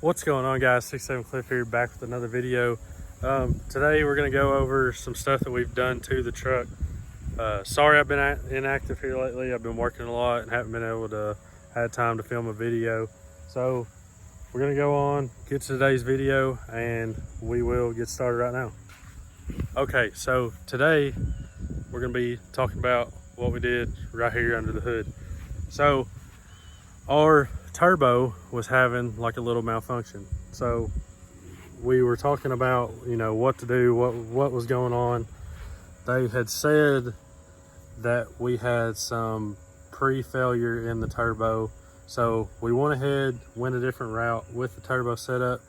What's going on, guys? 67 Cliff here, back with another video. Today we're going to go over some stuff that we've done to the truck. Sorry I've been inactive here lately. I've been working a lot and haven't been able to have time to film a video. So we're going to go on, get to today's video, and we will get started right now. Okay, so today we're going to be talking about what we did right here under the hood. So our turbo was having like a little malfunction, so we were talking about, you know, what to do, what was going on. They had said that we had some pre-failure in the turbo, so we went ahead, went a different route with the turbo setup.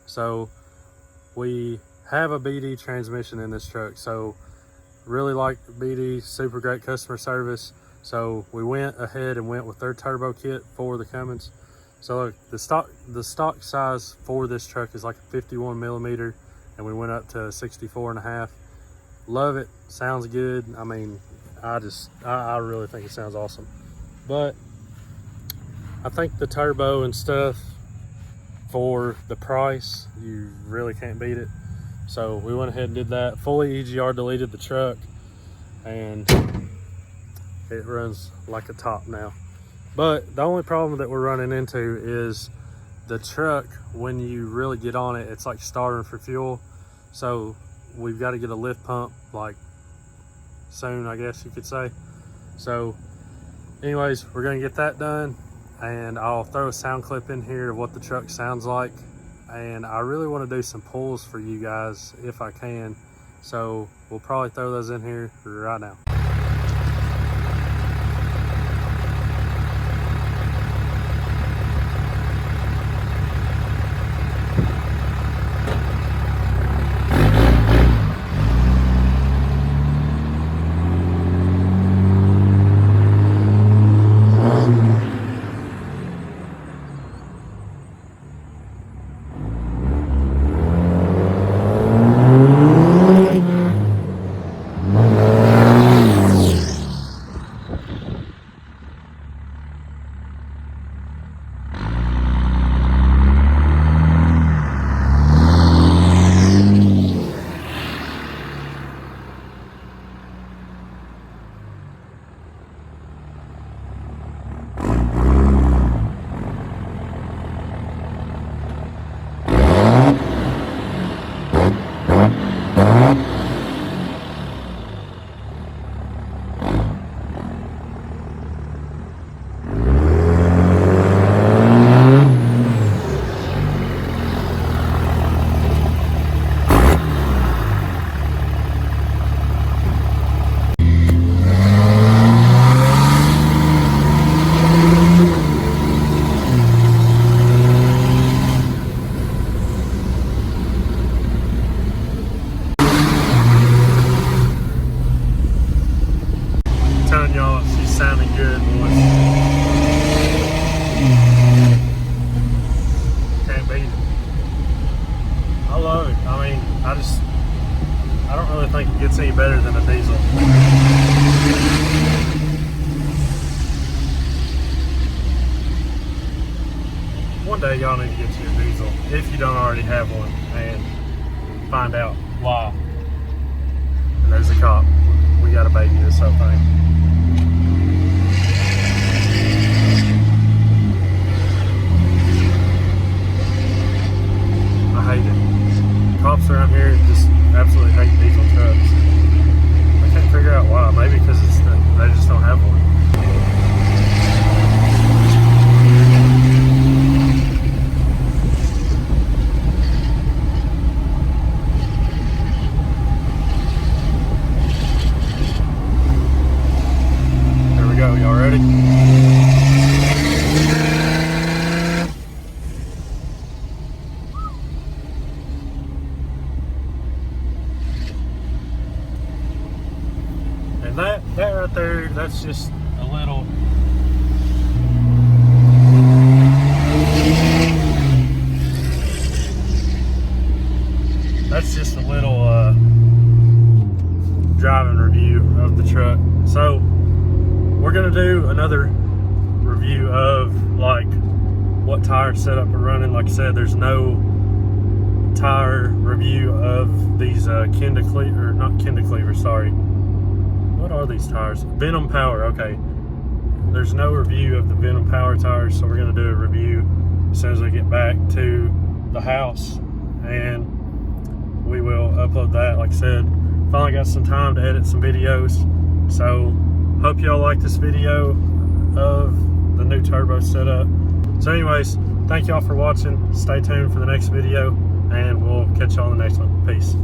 So we have a BD transmission in this truck, so really like BD, super great customer service. So we went ahead and went with their turbo kit for the Cummins. So look, the stock size for this truck is like a 51 millimeter, and we went up to 64.5. Love it, sounds good. I mean, I really think it sounds awesome. But I think the turbo and stuff, for the price, you really can't beat it. So we went ahead and did that. Fully EGR deleted the truck, and it runs like a top now. But the only problem that we're running into is the truck, when you really get on it, it's like starting for fuel. So we've got to get a lift pump like soon, I guess you could say. So anyways, we're gonna get that done, and I'll throw a sound clip in here of what the truck sounds like. And I really want to do some pulls for you guys if I can. So we'll probably throw those in here right now. Y'all, she's sounding good, boys. Can't beat it. I love it. I mean, I don't really think it gets any better than a diesel. One day y'all need to get you a diesel, if you don't already have one, and find out why. And there's a cop. We gotta baby this whole thing. I hate it. Cops around here just absolutely hate diesel trucks. I can't figure out why. Maybe because they just don't have one. there, that's just a little. That's just a little driving review of the truck. So we're gonna do another review of like what tire setup we're running. Like I said, there's no tire review of these not Kenda Cleaver, sorry. What are these tires? Venom Power, okay. There's no review of the Venom Power tires, so we're gonna do a review as soon as I get back to the house, and we will upload that. Like I said, finally got some time to edit some videos, so hope y'all like this video of the new turbo setup. So anyways, thank y'all for watching. Stay tuned for the next video, and we'll catch y'all on the next one. Peace.